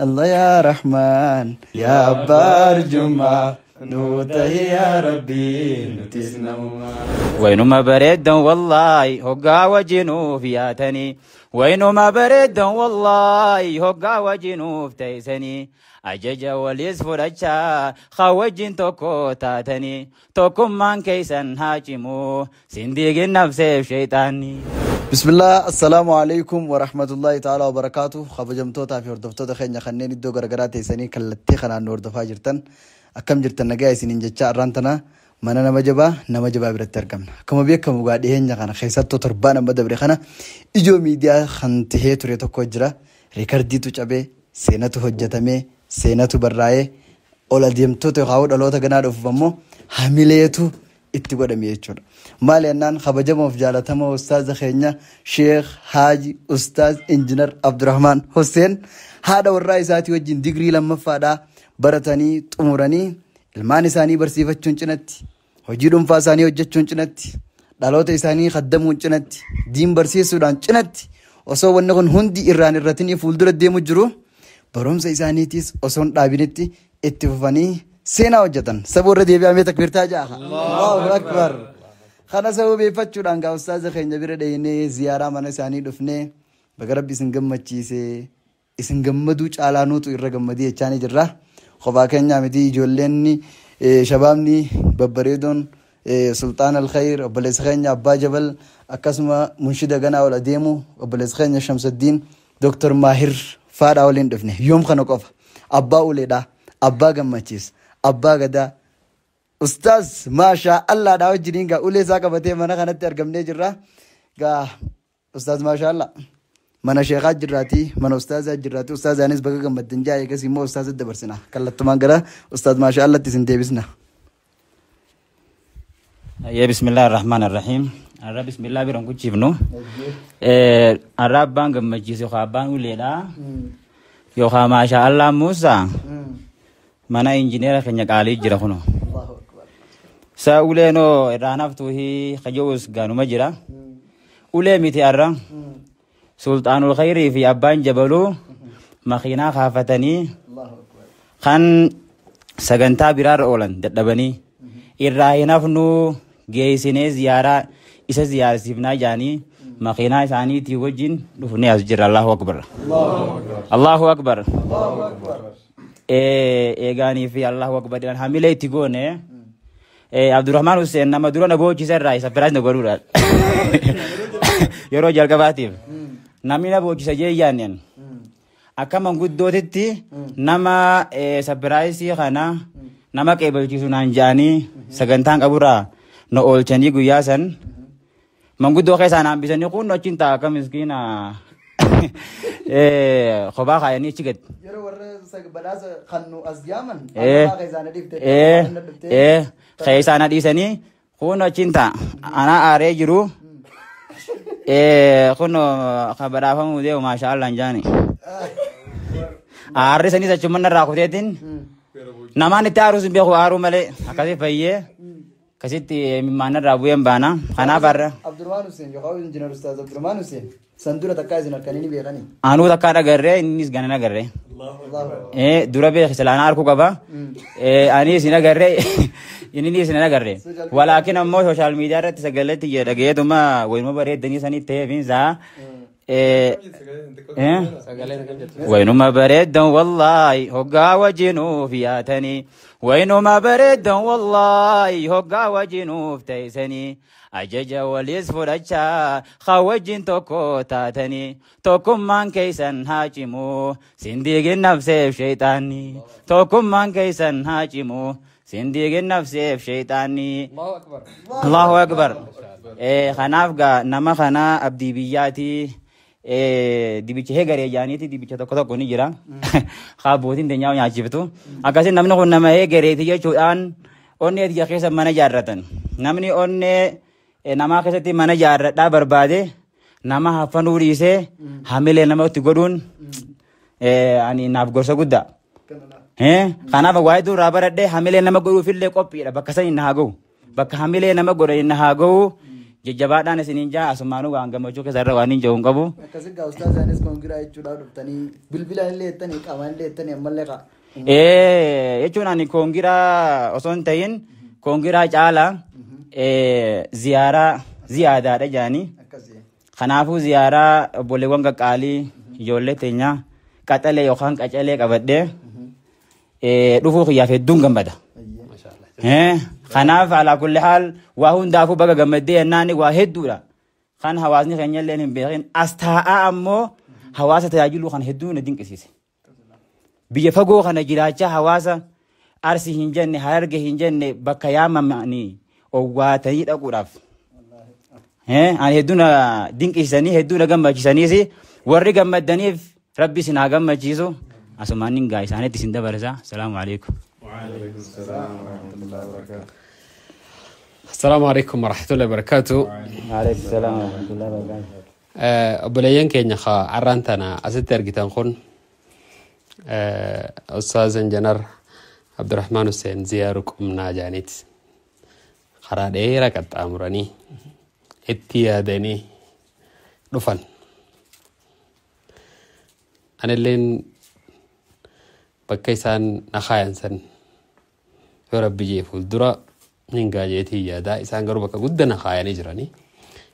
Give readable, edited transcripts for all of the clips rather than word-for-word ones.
الله يا رحمن يا بار جمعة نوته يا ربي نتسنما وينما بريدا والله هقا وجنوف ياتني وينما بريدا والله هقا وجنوف تيسني أججا واليسفر أجا خوجين توكو تاتني توكم من كيسن هاجمو سنديق النفس شيطاني بسم الله السلام عليكم ورحمة الله تعالى وبركاته خبجمتوتا في وردفتو دخين خنين الدو غرغرات يساني كالتي خنان وردفا جرتن أكم جرتن نجاي سنين جتشا رانتنا mana nama jabaa biratti argamna akkuma beekamu gaa dhiyeenya kana keessattuu torbaan amma dabre kana ijoo miidiyaa kan tahee ture tokko jira riikardiitu cabee seenatu hojjetamee seenatu barraa'ee ol adeemtoota kaa'uu dhaloota ganaa dhufuuf ammoo hamileetu itti godhame jechuudha maal yennaan kabajamoof jaalatamoo ustaaza keenya sheekh haaji ustaaz injinar abdurrahmaan hussein haadha warraa isaatii wajjin digrii lammaffaadhaa baratanii xumuranii ilmaan isaanii barsiifachuun cinatti hojii dhuunfaa isaanii hojjechuun cinatti dhaloota isaanii khaddamuun cinatti diin barsiisuudhaan cinatti osoo wanni kun hundi irratiin fuuldura deemu jiru barumsa isaaniitis osoo hin dhaabinitti itti fufanii seenaa hojjetan saboorra deebi'amee takbirtaa jaaha Allahu akbar kana sababeeffachuudhaan gaa ustaaza keenya bira dheenee ziyaaraa mana isaanii dhufnee baga rabbi isin gammachiise isin gammaduu caalaanuutu irra gammadii jechaanii jirra خبا كنيا مدي جولني شبابني ببريدون سلطان الخير وبلسخينيا أبا جبل أكسما منشدة جنا ولا ديمو وبلسخينيا شمس الدين دكتور ماهر فار أولين دفنه يوم خنوقف أبا ولدا أبا جماتيس أبا جدا أستاذ ما شاء الله داو جرينجا أولي ساكا بتي منا خنات ترجم نجرا جا أستاذ ما شاء الله mana sheekhaa jirraati mana ustaazaa jirraati ustaazaanis baga gammaddan jaa eegas immoo ustaazatti dabarsina kallattumaan gara ustaaz maashaa allatti isin deebisna ya bismillah ar-rahman ar-rahim arra bismillah biran ku cifnu arra abbaan gammachiisu yookaan abbaan uleedha yookaan maashaa allah muusaa mana injineera keenya qaalii jira kuno saa uleenoo irraa naftuuhi kajoos gaanuma jira ulee miti arra سلطان الخير في أبان جبلو مخينا خافتني خان سجنتا برار أولن دبني إرّاهنا فنو جيسيني زيارة إسا زيارة سيفنا جاني مخينا ساني تيوجين دفني أسجر الله أكبر الله أكبر إيغاني في الله أكبر حميلة تيغوني عبد الرحمن حسين نما دورنا بوجي سر رايس أفراج نقولوا يروج الكباتيف namni na boojisa jeeyyaaniin akka manguddootitti nama sabiraayisii kana nama qeebalchiisu naan jaanii sagantaan qaburraa na oolchanii guyyaa san manguddoo keessaa naan bisanii kun achiin ta'a akka miskiina kophaa kaayanii achi gad yeroo warra badhaasa kan nu as yaaman keessaa na dhiisanii kun achiin ta'a anaa aaree jiru kuno khabara famu deo masyaallah njani arre sani sa cuman rakutetin namani tarus be ko aru male akasi fayye kasiti mana rabu yang bana kana barra Abdurrahman Hussein yo kawin engineer ustaz Abdurrahman Hussein sandura takka zinar kanini be gani anu takka da garre innis ganana garre dura be khislana arku kaba ani sina garre ini sina garre walakin ammo social media rat sagalati ya dagayetuma wayma bare dani sani te vinza وينما بريدا والله هقا وجنوف ياتني وينما بريدا والله هقا وجنوف تيسني أججا واليسفر أجا خوجين توكو تاتني توكم من كيسن هاجمو سنديق النفس شيطاني توكم من كيسن هاجمو سنديق النفس شيطاني الله أكبر خنافقا نما خنا أبدي بياتي dibicha hegare jaaniiti dibicha tokko tokko ni jira khabootiin danyaa nyaachiftu akkasiin namni kun nama hegareeti jechuudhaan onnee ati keessa mana jaarratan namni onnee namaa keessatti mana jaarradhaa barbaade nama haffanuu dhiisee hamilee nama itti godhuun ani naaf gorsa guddaa kanaaf waa'ee duraa baradhee hamilee nama godhuufillee qophiidha bakka sanii na haa ga'u bakka hamilee nama godhan na haa ga'u jajjabaadhaan isiniin jaa asumaanuu waan gammachuu keessarra waan hin jiruun qabu. Akkasitti ustaazaanis kongiraa jechuudha dhuftanii bilbila illee jettanii qaamaan illee jettanii ammallee qaa. Jechuun ani kongiraa osoo hin ta'in kongiraa caalaa ziyaadaadha jaanii. Kanaafuu ziyaaraa obboleewwan qaqqaalii ijoollee teenyaa qaxalee yookaan qacalee qabadhee dhufuu kiyyaaf hedduun gammada. Kanaaf alaa kulli haal waa hundaafuu baga gammaddee yennaan waa hedduudha. Kan hawaasni keenya illee hin beekin as taa'aa ammoo hawaasa tajaajiluu kan hedduu na dinqisiise. Biyya fagoo kana jiraachaa hawaasa Arsii hin jenne Hararge hin jenne bakka yaamamanii owwaatanii dhaquudhaaf. Ani hedduu na dinqisiisanii hedduu na gammachiisaniis warri gammadaniif rabbi isin haa gammachiisu. Asumaan hin gaa isaaniitti isin dabarsa. Salaamu alaikum. السلام عليكم ورحمة الله وبركاته. وعليكم السلام ورحمة الله وبركاته. أبليين كينيا خا عرانتنا أستر جتان خون أستاذ إنجنر عبد الرحمن حسين زياركم ناجانيت خراد إيرا كت أمرني اتيادني رفن أنا لين بكيسان نخاين سن يا ربي جيفول درا ninga jeeti yaada isaan garuu bakka guddana kaayanii jiranii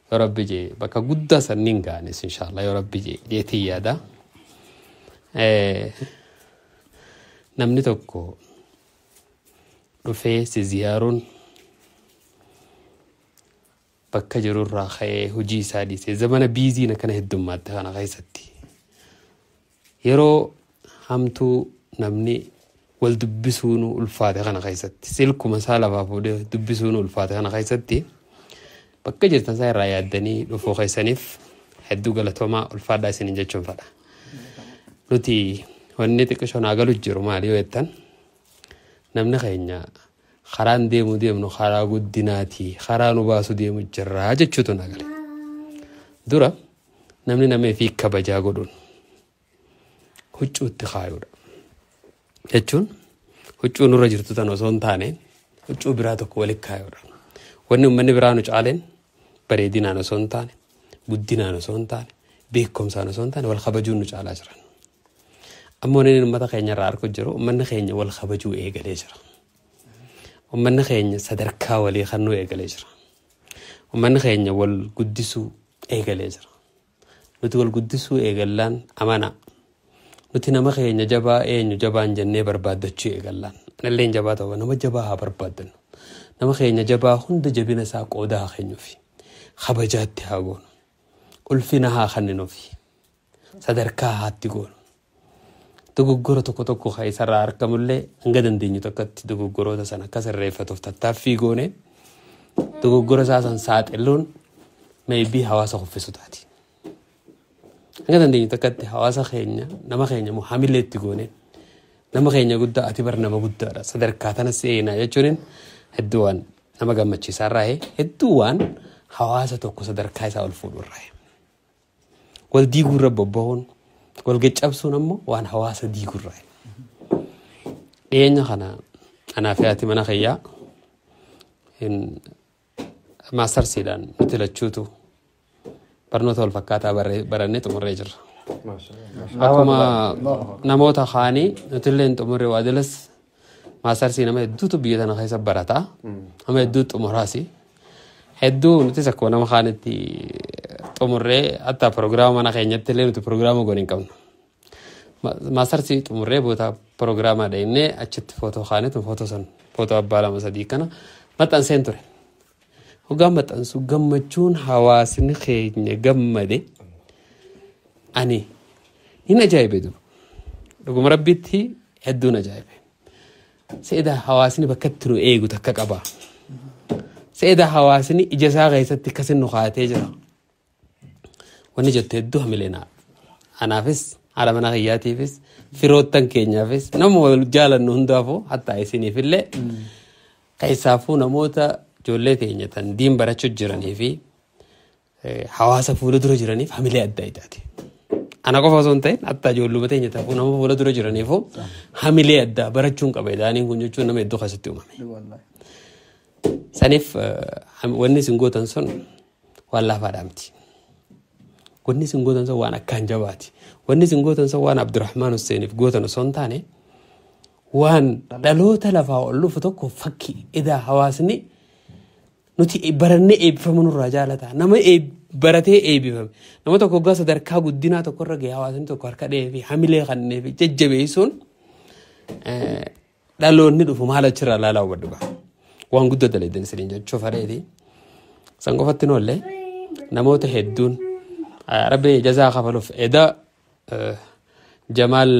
yoo rabbi jee bakka guddaa san ningaanis inshallah yoo rabbi jeeti yaada namni tokko dhufee si ziyaaruun bakka jirurraa ka'ee hojii isaa dhiisee zamana biiziin akkana heddummaatti kana keessatti yeroo hamtuu namni wal dubbisuun ulfaate kana keessatti silkuma isaa lafaa fuudhee dubbisuun ulfaate kana keessatti bakka jirtan isaa irraa yaaddanii dhufuu keessaniif hedduu galatoomaa ulfaadhaa isiniin jechuun fadha. Nuti wanni xiqqishoon agalu jiru maali yoo jettan namni keenya karaan deemnu karaa guddinaati karaa nu baasu deemu jirraa jechuutu nagale. Dura namni namee fi kabajaa godhuun huccuutti kaayuudha. jechuun huccuu nurra jirtu tan osoo hin taane huccuu biraa tokko walitti kaayuudha. Wanni uummanni biraa nu caaleen bareedinaan osoo hin taane guddinaan osoo hin taane beekumsaan osoo hin taane wal kabajuun nu caalaa jiran. Ammoo inni uummata keenya irraa argu jiru uummanni keenya wal kabajuu eegalee jira. Uummanni keenya sadarkaa walii kannuu eegalee jira. Uummanni keenya wal guddisuu eegalee jira. Nuti wal guddisuu eegallaan amana. Nuti nama keenya jabaa eenyu jabaan jennee barbaaddachuu eegallaan. Nalleen jabaa ta'u nama jabaa haa barbaaddannu. Nama keenya jabaa hunda jabina isaa qooda haa keenyuufi. Kabajaatti haa goonu. Ulfina haa kenninuufi. Sadarkaa haatti goonu. Dogoggora tokko tokko isarraa argamullee hanga dandeenyu tokkotti dogoggoroota sana akka sirreeffatuuf tattaaffii goone dogoggora isaa san saaxiluun maybii hawaasa kuffisu taati. Hanga dandeenyu tokkotti hawaasa keenya nama keenya hamileetti goone nama keenya guddaa ati bar nama guddaadha sadarkaa tana seenaa jechuun hedduu waan nama gammachiisaa irraa hedduu waan hawaasa tokko sadarkaa isaa ol fuudhu irraa wal diiguurra bobba'uun wal gaccabsuun ammoo waan hawaasa diigurraa. Dhiyeenya kana anaaf yaati mana kiyyaa maastarsiidhaan nuti lachuutu barnoota wal fakkaataa barannee xumurree jirra. Akkuma namoota kaanii nuti illee xumurree waadilas maastarsii nama hedduutu biyya tana keessa barataa nama hedduu xumuraasi. Hedduu nutis akkuma nama kaanitti xumurree hatta proogiraama mana keenyatti illee nuti proogiraama goone hin qabnu. Maastarsii xumurree boota proogiraamaa dhaynee achitti footoo kaanitu footoo abbaa lama sadii kana maxxanseen ture. Hoggaan maxxansu gammachuun hawaasni keenya gammade ani hin ajaa'ibe duru. Dhuguma rabbitti hedduun ajaa'ibe. Seeda hawaasni bakka itti nu eegu takka qaba. Seeda hawaasni ija isaa keessatti akkasin nu kaa'atee jira. Wanni jettu hedduu hamileenaa. Anaafis haadha mana kiyyaatiifis firoottan keenyaafis nama wal jaalannu hundaafuu hatta isiniif illee keessaafuu namoota ijoollee teenya tan diin barachuu jiranii fi hawaasa fuula dura jiraniif hamilee adda addaati. Ana qofa osoo hin ta'in hatta ijoolluma teenya taafuu nama fuula dura jiraniifuu hamilee addaa barachuun qaba. Idaaniin kun jechuun nama hedduu keessatti uumame. Saniif wanni isin gootan sun والله فادامتي وني سنقوتن سوانا كان جباتي وني سنقوتن سوانا عبد الرحمن السيني في قوتن سونتاني وان دلو تلفا ولو فتوكو فكي إذا حواسني نتي برني إب فمن الرجالة نما إب برتي إب فم نما تكو قاس دركا قدينا تكو رجع حواسني تكو ركده في حمله خنّي في ججبيسون دلو ندو فمالا ترى لا ودبا وان قد دليل سرينج شوف هذه سانقفتنا ولا نموت هدون ربي جزاه خفلوف إذا جمال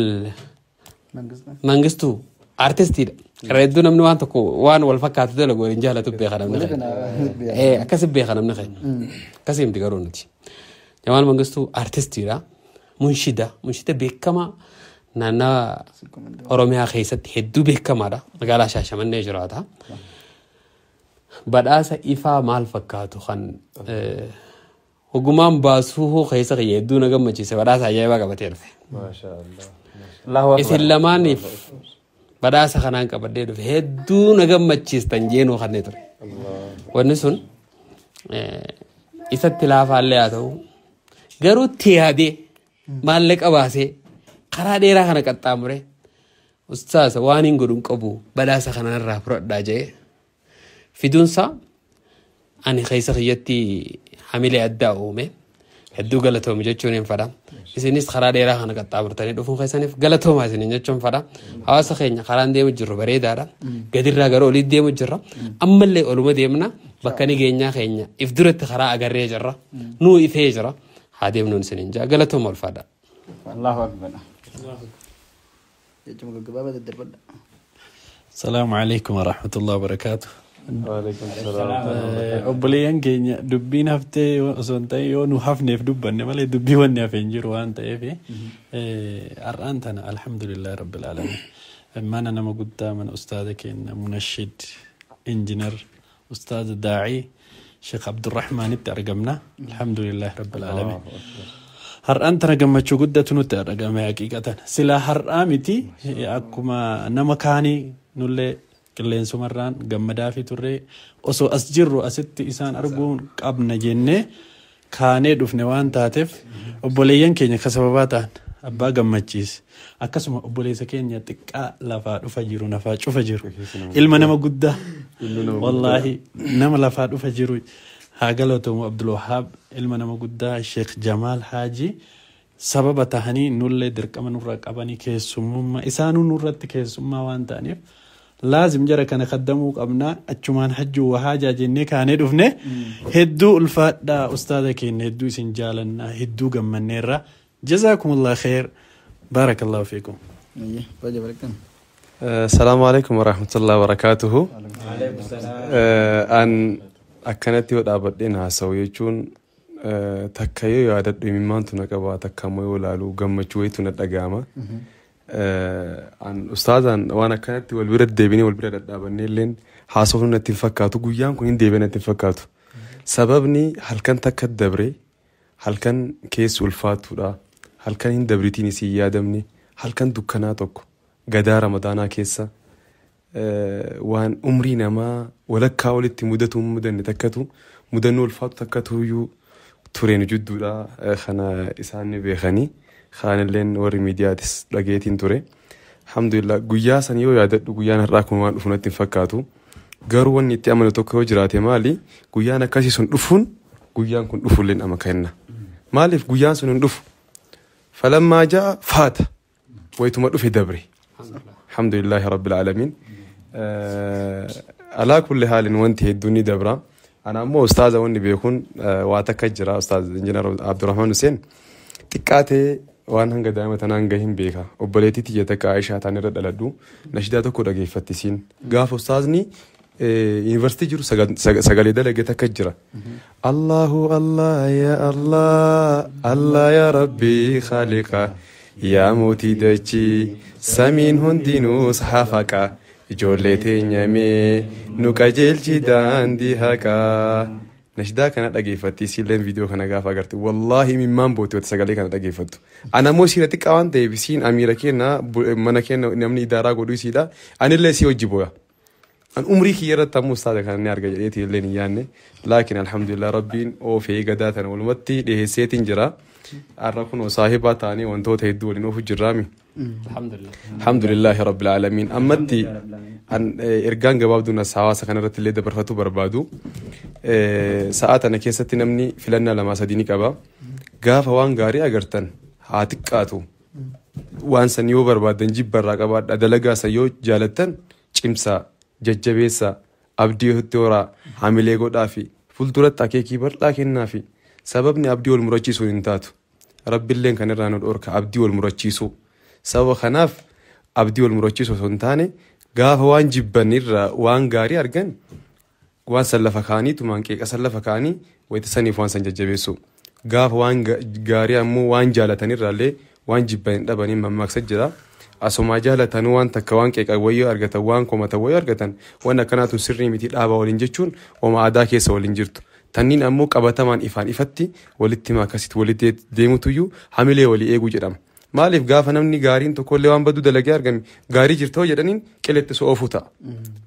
منغستو ارتستي ردو نمنو وان تكو وان والفكات دلو رنجاله تبي خدم نخي كسب بي خدم نخي كسيم تقرونتي جمال منغستو ارتستي را منشده بكما نانا اوروميا خيست هدو بكما دا مقالا شاشمن نجراتا بداسا إفا مال فكاتو خن وقمان باسوه خيسا يدو نغم مجيسة بداسا يبا قبتير ما شاء الله إسلاماني بداسا خنان قبتير هدو نغم مجيستان جينو خنيتر ونسون إسا التلاف علياتو غرو تيادي مالك أباسي قرا ديرا خنا قطامره أستاذ وانين غدون قبو بداسا خنان رافرو داجي فيدونسا أنا خيسا خيتي حملي أداؤمه هدو غلطهم جتشونين فدا إسنيس خرا ديرا خنا قطامرتني دفون خيسانيف غلطهم إسنين جتشون فدا حواس خينا خران ديم جرو بريدارا قدر راغرو لي ديم جرا أما اللي أولما ديمنا بكاني جينا خينا إفدرت خرا أجري جرا نو إفهجرا هاديم نون سنين جا غلطهم الفدا الله أكبر السلام عليكم ورحمة الله وبركاته. وعليكم السلام. أبليان كينيا دبين هفتة وسنتي يونو حفنة في دبنا مالي دبي ونيا في إنجير وانت إيه أرانتنا الحمد لله رب العالمين. ما أنا موجود من أستاذك إن منشد إنجنير أستاذ داعي شيخ عبد الرحمن الترجمنا الحمد لله رب العالمين. أرانتنا جمع شجودة تنوتر جمع حقيقة سلا أرامتي أكما نمكاني نولي كلين سمران جمع دافي ترى أسو أسجرو أست إنسان أرجون قبنا جنة كاني دفنوان تاتف أبوليان كينيا كسبباتان أبا جمع جيس أكسم أبوليس كينيا تكا لفات أفجرو نفات أفجرو إلما نما جودة والله نما لفات أفجرو هاقلتهم عبد الوهاب إلما نما جودة الشيخ جمال حاجي سبب تهني نولي درك أما نورك أباني كيسومما إسانو نورت كيسومما وان تانيف لازم جرى كان خدموك أبناء أتشمان حجو وحاجة جنة كان يدفنه هدو الفات دا أستاذك إن هدو سنجالنا هدو قمنا نيرا جزاكم الله خير بارك الله فيكم. السلام عليكم ورحمة الله وبركاته. عليكم السلام. أن أكنتي ودابدين هاسويجون تكايو يادت بمن تنقبا تكامو لالو جمجوي تندقامة. أن أستاذا وأنا كنت والبرد ديبني والبرد دابني لين حاسوفنا تفكاتو قيام كونين ديبنا تفكاتو سببني هل كان تكدبري هل كان كيس والفاتو دا هل كان هندبريتيني سيادمني هل كان دكاناتك قدا رمضانا كيسا وان أمرينا ما ولا كاولت مدته مدن تكتو مدنو الفاتو تكتو يو تورين جدو دا خنا إساني بيخاني خان اللين وري ميدياتس لقيتين توري الحمد لله قياسا يو يادت قيانا راكم وان أفنات فكاتو قاروا نتي أمنو توكو جراتي مالي قيانا كاسي سن أفن قيان كن أفن لين أما كينا مالي في قيان سن أفن فلما جاء فات ويتم أفن دبري الحمد لله رب العالمين على كل حال وانتهي الدنيا دبرا أنا مو أستاذ واني بيكون واتكجرا أستاذ إنجنير عبد الرحمن حسين تكاتي waan hanga daa'ima tanaan gahin beeka obboleettii tiyyata Aishaa taan irra dhaladhu nashidaa tokko dhageeffattisiin gaafa ustaazni yuunivarsiitii jiru sagalee dalagee takka jira Allahu Allah ya Rabbi khaliqa yaa mootii dachii samiin hundinuu sahafaqa ijoollee teenyamee nu qajeelchi daandii haqaa نشدا كانت أجيفتي سيلين فيديو كان جافا قرت والله من مان بوتي وتسجلي كانت أجيفتو أنا مو سيرتك أوان تبيسين أميرا كنا منا كنا نمني دارا قدوي سيلا أنا اللي سيو جيبويا أن عمري كيرت تمو استاذ كان نرجع جريتي اللي يعني لكن الحمد لله ربين أو في قداتنا والمتي لهسيت جرا أركون وصاحبة تاني وانتو تهدوا لنو في جرامي الحمد لله رب العالمين أمتي أن إرجان جواب دون السعاسة كان رت اللي دبرفتو بربادو ساعات أنا كيست نمني فلنا لما سديني كبا قاف وان غاري أجرتن هاتكاتو وان سنيو بربادن جيب برا كبا أدلجا سيو جالتن كمسا ججبيسا أبدي هتورا عاملي قد أفي فلترت أكيكي بر لكن نافي سببني أبدي والمرجيسو انتاتو رب اللين كان رانو الأورك أبدي والمرجيسو سوا خناف أبدي والمرجيسو سنتاني قاف وان جبنير وان غاري أرجن وان سلفكاني تمان كيك سلفكاني ويتسني فوان سنججبيسو قاف وان غاري أمو وان جالتني رالي وان جبنين دبني مماك سجدا أسمع جالتن وان تكوان كيك أويو أرجتن وان كوما تويو أرجتن وانا كانت سرني مثل أبا ولنجتشون وما عداك يسوى ولنجرتو تنين أموك أبتمان إفان إفتي ولدت ما كسيت ولدت ديمتويو حملي ولي إيجو جرام مالف قاف نمني قارين تقول لي وان بدو دلقي أرجم قاري جرتو جدنين كلت سوفوتا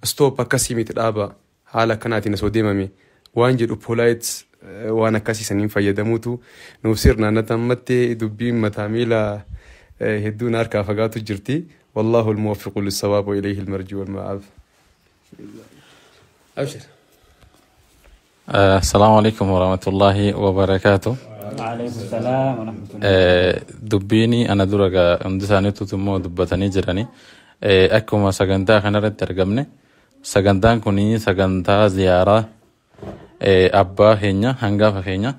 ستوب كسي مثل أبا حالا كانت نسو ديمامي وان جد بولايت وانا كسي سنين فيدموتو نوسرنا نتمتي دبين متاميلا هدو نار كافقاتو جرتي والله الموفق للصواب وإليه المرجو والمآب. أبشر. السلام عليكم ورحمة الله وبركاته. وعليكم السلام ورحمة الله. دبيني أنا درجة أمدساني تتمو دبتني جراني أكما سجنتا خنرت ترجمني سجنتان كوني سجنتا زيارة أبا هنيا هنگا فهنيا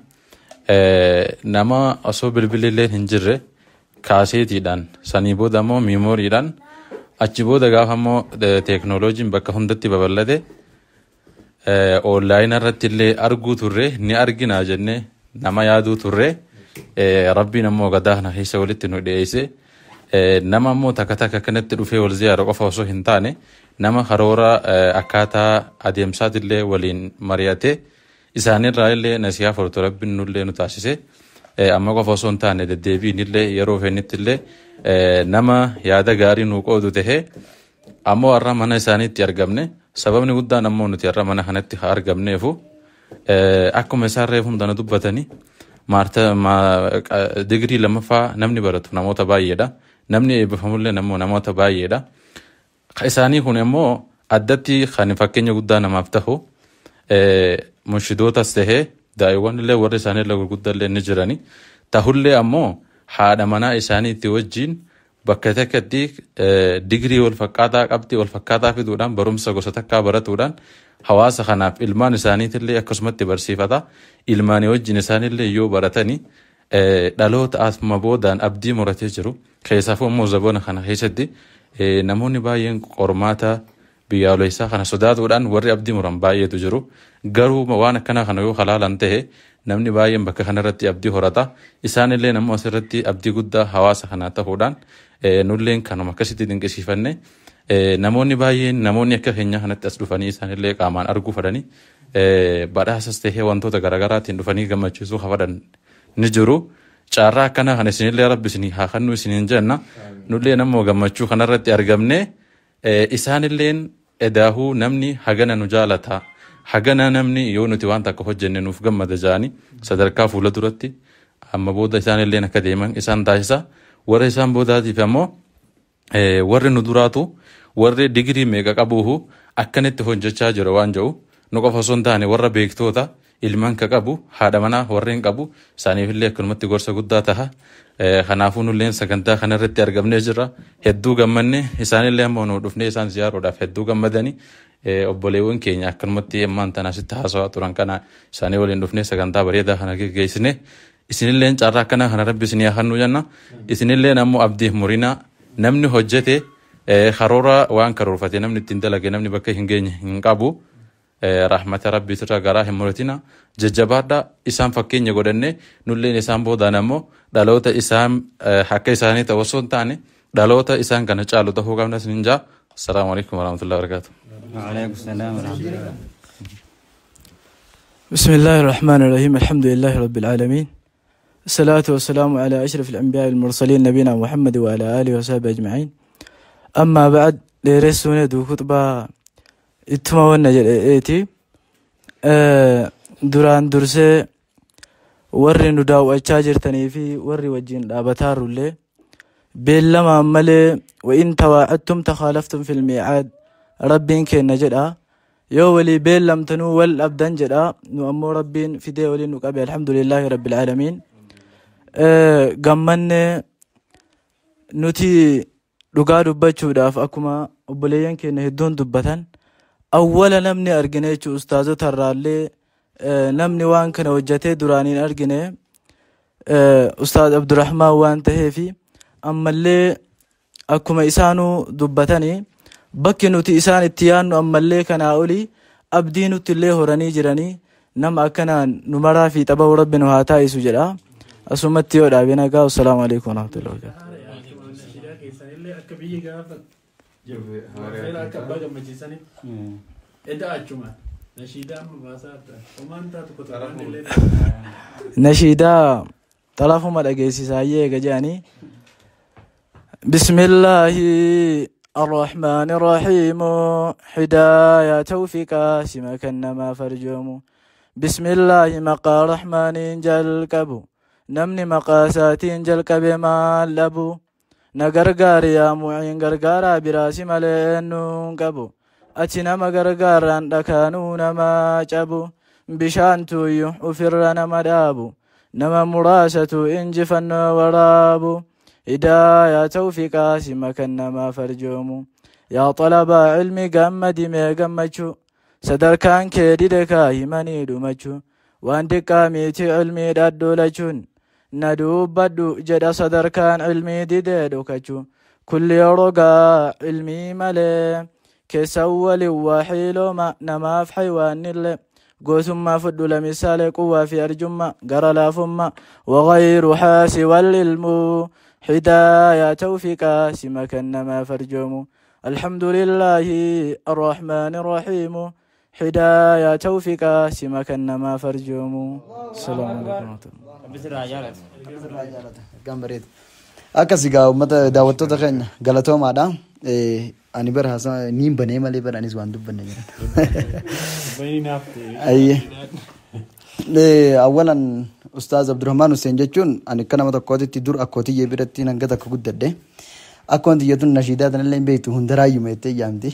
نما أصو بالبليل هنجره kaasetiidhaan sanii booda ammoo miimooriidhaan achi booda gaafa ammoo teeknooloojiin bakka hundatti babal'ate oonlaayinii irratti illee arguu turre ni argina jennee nama yaaduu turre rabbiin ammoo gadaa kana keessa walitti nu dhiyeesse nama ammoo takka takka kanatti dhufee wal ziyaara qofa osoo hin taane nama karoora akkaataa adeemsaatillee waliin mari'ate isaanirraa illee nasihaa furtu rabbiin nullee nu taasise. Amma qofa osoo hin taane deddeebiin illee yeroo feennitti illee nama yaada gaarii nuu qoodu tahee ammoo har'a mana isaaniitti argamne sababni guddaan ammoo nuti har'a mana kanatti argamneefu akkuma isaan reefu hundana dubbatanii digirii lammaffaa namni baratu namoota baay'eedha. Namni eebbifamullee namoota baay'eedha. Isaanii kun immoo addatti kan fakkeenya guddaa namaaf tahu munshidootas tahee daa'imman illee warri isaanii illee gurguddaallee ni jirani. Tahullee ammoo haadha manaa isaaniitti wajjin bakka takkatti digirii wal fakkaataa qabxii wal fakkaataa fiduudhaan barumsa gosa takkaa baratuudhaan hawaasa kanaaf ilmaan isaaniitillee akkasumatti barsiifata. Ilmaanii wajjin isaaniillee yoo baratanii dhaloota asuma boodaan abdii muratee jiru. Keessaafuu immoo zabona kana keessatti namoonni baay'een qormaata biyyaalessaa kana sodaatuudhaan warri abdii muran baay'eetu jiru. Garuu waan akkanaa kana yoo halaalan ta'e namni baay'een bakka kanarratti abdii horata. Isaanillee namni asirratti abdii guddaa hawaasa kanaa ta'uudhaan nulleen kanuma akkasitti dinqisiifanne namoonni baay'een namoonni akka keenya kanatti as dhufanii isaanillee qaamaan arguu fadhanii badhaasas ta'ee wantoota garaagaraatiin dhufanii gammachiisuu hafadhan ni jiru. Caarraa akkanaa kana isinillee rabbi isinii haa kennu isiniin jenna. Nullee namoo gammachuu kanarratti argamne isaanilleen edaahuu namni hagana nu jaalata. Hagana namni yoo nuti waan takka hojjenne nuuf gammada jaani sadarkaa fuula duratti amma booda isaanillee akka deeman isaan taasisa. Warra isaan boodaatiif ammoo warri nu duraatu warri digirii meeqa qabuuhu akkanatti hojjechaa jira waan jedhu nu qofa osoo hin taane warra beektoota ilmaan ka qabu haadha manaa warreen qabu isaaniifillee akkanumatti gorsa guddaa taha. Kanaafuu nulleen sagantaa kanarratti argamnee jirra. Hedduu gammanne isaanillee ammoo nu dhufnee isaan ziyaaruudhaaf hedduu gammadanii obboleewwan keenya akkanumatti ammaan tanaasitti haasawaa turan kana isaanii waliin dhufnee sagantaa bareedaa kana geggeessine isinilleen carraa akkana kana rabbi isinii haa kennu jenna. Isinilleen ammoo abdiif murina namni hojjete karoora waan karoorfate namni ittiin dalage namni bakka hin geenye hin qabu. Rahmata rabbi sirra garaa hin muratina jajjabaadha isaan fakkeenya godhanne nulleen isaan boodaan ammoo dhaloota isaan akka isaanii ta'u osoo hin taane dhaloota isaan kana caalu ta'uu qabna isin jaa. Assalaamu alaikum warahmatullahi wabarakatuh. وعليكم السلام ورحمة الله. بسم الله الرحمن الرحيم الحمد لله رب العالمين الصلاة والسلام على أشرف الأنبياء المرسلين نبينا محمد وعلى آله وصحبه أجمعين. أما بعد لرسولنا دو خطبة ittuma wanna jedheeti duraan dursee warri nu daawwachaa jirtanii fi warri wajjin dhaabataarullee beellamaan malee وإن تواعدتم تخالفتم في الميعاد ربين كينا جدا يو ولي بيلمتنو والأبدان جدا نو أمو ربين في دي ولي نقابل الحمد لله رب العالمين قمنا نتي dhugaa dubbachuudhaaf akkuma obboleeyyan keenya hedduun dubbatan awwala namni argine jechuun ustaazota irraallee namni waan kana hojjetee duraaniin argine ustaaz Abdurrahmaan waan ta'eefi ammallee akkuma isaanuu dubbatanii bakki nuti isaan itti yaannu ammallee kanaa olii abdii nutti illee horanii jiranii nama akkanaan nu maraa fi xaba'u rabbi nu haa taa'isu jedha asumatti yoo dhaabee nagaa wassalaamu alaikum warahmatullahi wabarakatuh. Biyyi gaafa seera akka abbaa gammachiisanii edda achuma nashiidaa mubaasaa homaan taatu kotorbaanillee nashiidaa xalaafuma dhageessisaayyee eega jedhanii bismillaahi الرحمن الرحيم هداية توفيقا سما كنما فرجوم بسم الله مقا رحمن جلقبو نمني مقاسات جلقب ما لبو نغرغار يا معين غرغارا براسي ملنون قبو اتنا مغرغاران دكانو نما چبو بشانتو يحفرنا مدابو نما مراسة انجفن ورابو هداية توفيقا سمكن ما فرجومو يا طلب علمي قمدي ميقمچو صدر كان كيديدكا يمني دومچو واندكا ميتي علمي دادولچون ندوبدو جدا صدر كان علمي ديدو كچو كل يروغا علمي ملي كسول وحيلو ما نما في حيوان اللي قوثم ما فدو لمثال قوة في أرجم قرى لافم وغير حاسي والعلم هداية توفيقا سمكن ما فرجوم الحمد لله الرحمن الرحيم هداية توفيقا سمكن ما فرجوم السلام عليكم Gambareet akkas egaa uummata daawwattoota keenya galatoomaadha. Ani bara haasaa niin banee malee bara anis waan dubbanne jiran. Awwalan Ustaaz Abdurrahmaan Hussein jechuun ani akka nama tokkootitti dur akkootiyyee biratti hanga takka guddadhe. Akka wanti jettuun nashiidaa tanallee hin beektu hundaraayyuu meettee yaamti.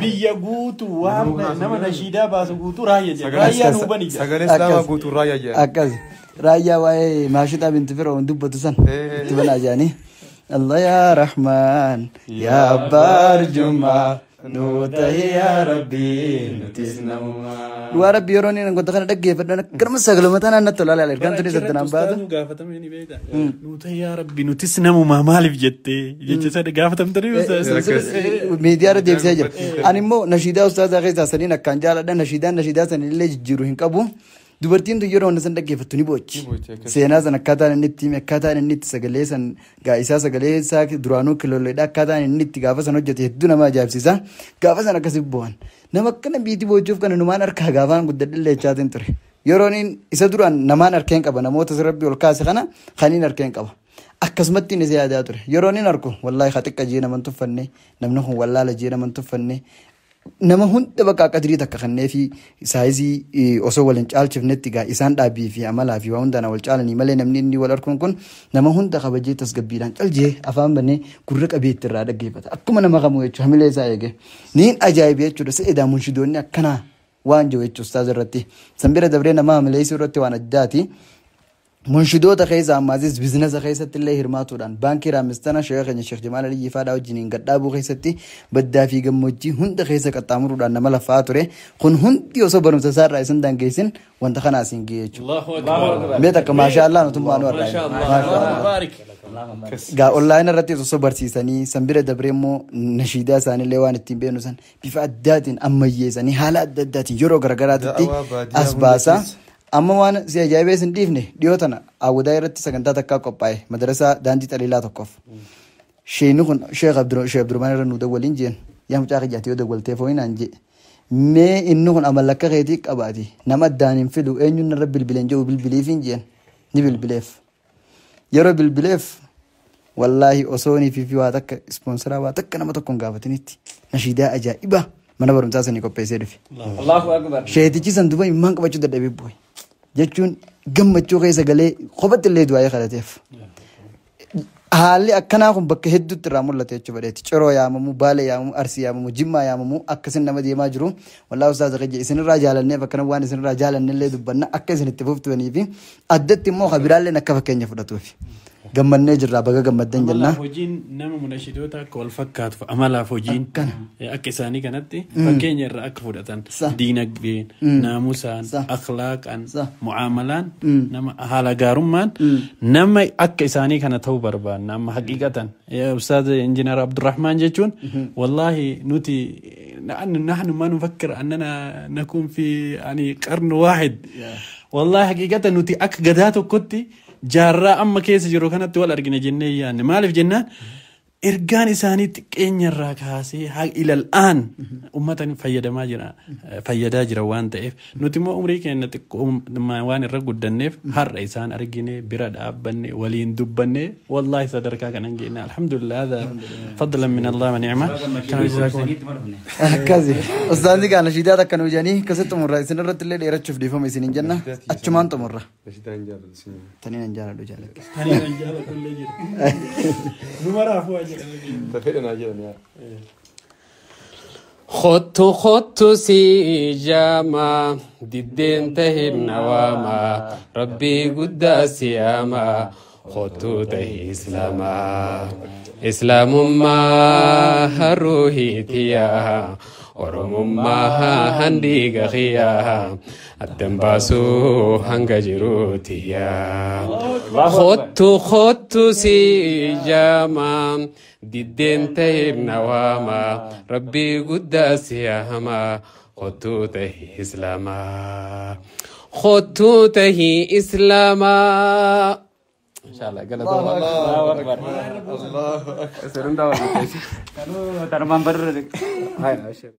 biyya guutuu waan nama nashiidaa baasu guutuu raayyaa jedha. Raayyaa nu bani jedha. Sagalee Islaamaa guutuu raayyaa jedha. Akkas raayyaa waa'ee maashitaa binti firoo dubbatu san itti banaa jedhanii. Allah yaa Rahmaan yaa Abbaa Arjummaa nuutahi yaa Rabbii nutis namumaa. Waa Rabbi yeroo inni goota kana dhaggeeffadhan garma sagalummaa tanaan natti tolaa laala ergaan tuni sattanaan baatu. Gaafatamee ni beekta. Nuutahi yaa Rabbi nutis namumaa maaliif jettee jecha sana gaafatamtanii miidiyaa irra deebisee jira. Ani immoo nashiidaa ustaazaa keessaa saniin akkaan jaaladha nashiidaa sanillee jijjiiru hin qabu. Dubartiin tun yeroo san dhaggeeffattu ni bochi. Seenaa san akkaataan inni itti akkaataan inni itti sagalee san gaa'isaa sagalee isaa duraanuu kilolleedha akkaataan inni itti gaafa san hojjete hedduu nama ajaa'ibsiisa. Gaafa san akkasitti bu'an. Nama akkana biitii bochuuf kana numaan harkaa gaafaan guddadhillee jechaatiin ture. Yeroon isa duraan namaan harkeen qaba namoota rabbi ol kaase kana kaniin harkeen qaba. Akkasumatti inni yaadaa ture. Yeroon inni arku wallaahi haxiqqa jee naman tuffanne namni kun wallaala jee naman tuffanne. Nama hunda bakka qadrii takka kannee fi saayizii osoo waliin caalchifnetti gaa isaan dhaabii fi amalaa fi waa hundaan wal caalanii malee namni inni wal arkuun kun nama hunda kabajee tasgabbiidhaan caljee afaan bannee gurra qabeetti irraa dhaggeeffata. Akkuma nama kamuu jechuudha hamilee isaa eege. Niin ajaa'iba jechuudha se'edaa munshidoonni akkanaa waan jiru jechuudha ustaaz irratti. Sanbira dabree nama hamilee isii irratti waan addaati. Munshidoota keessa ammaas biizinasa keessatti illee hirmaatuudhaan baankii raamistana Sheekh Jamaal Aliyyi Faadaa wajjiniin gadhaabuu keessatti baddaa fi gammoojjii hunda keessa qaxxaamuruudhaan nama lafaa ture. Kun hundi osoo barumsa isaarraa isin dangeessin wanta kanaas hin ga'e jechuudha. Mee takka maashaallah nutummaa nu argaa. Gaa onlaayinii irratti osoo barsiisanii sanbira dabree immoo nashiidaa isaaniillee waan ittiin beeknu san bifa addaatiin ammayyeessanii haala adda addaatiin yeroo garagaraatti as baasaa. Amma waan si ajaa'ibee sin dhiifne dhiyoo tana awwadaa irratti sagantaa takkaa qophaa'e madarasaa daandii xaliilaa tokkoof. Sheekni kun Sheekh Abdurrahmaan irra nu dawwaliin jeen yaa mucaa kiyyaatti yoo dawwaltee fooyinaan jee. Mee inni kun amallakka keetii qabaati nama addaan hin fidu eenyuun irra bilbileen jedhu bilbiliif hin jeen ni bilbileef. Yeroo bilbileef والله أصوني في واتك سبونسرا واتك أنا ما تكون قافتنيتي نشيدا أجائبة ما نبرم تاسني كوبيسير في الله أكبر شيتي سندوبا يمان كبتشو دبي بوي جتشون قمتشو غيسا قالي خبت اللي دوايا خلاتيف haalli akkanaa kun bakka hedduutti irraa mul'ate jechuudha bareeti coroo yaamamu baala yaamamu arsii yaamamu jimmaa yaamamu akkasin nama deemaa jiru wallaahi ustaaza qajje isinirraa jaalanneef akkana waan isinirraa jaalannellee dubbanna akka isin itti fuftanii fi addatti immoo kabiraalleen akka fakkeenya fudhatuufi gammannee jirraa baga gammaddan jenna. Hojiin nama munashidoota akka wal fakkaatu amalaaf hojiin akka isaanii kanatti fakkeenya irraa akka fudhatan diinagdeen naamusaan akhlaaqaan mu'amalaan nama haala gaarummaan nama akka isaanii kana ta'uu barbaanna amma haqiiqatan ustaaz injiinar Abdurrahmaan jechuun wallaahi nuti نحن ما نفكر أننا نكون في يعني قرن واحد والله حقيقة نتي أك قداتو كنتي جارة أما كيس جرو كانت ولا أرجع جنة يعني ما أعرف جنة إرجان إنساني تكين الراكاسي حق إلى الآن أمة فيدا ما جرا فيدا جرا وان تأف نتيمو أمريكا إن تكون ما وان الرجل دنيف هر إنسان أرجعني برد أبني ولين دبني والله صدرك كان جينا الحمد لله هذا فضلا من الله ونعمة كذي أستاذي كان شديد كانوا جاني كسرت مرة سنرة الليل يرتشف دي فم يسين جنة أتشمان تمرة تاني نجار دو جالك كل جيل نمرة فوق خط سيجاما ددين تهي النواما ربي قد سياما خط تهي إسلاما إسلام ما هروهي تياها ورم ما هندي غياها التنباسو هنجروتيا خط سيجاما ددين تهيب نواما ربي قداس يا هما خط تهي إسلاما خط تهي إسلاما إن شاء الله قال الله أكبر الله أكبر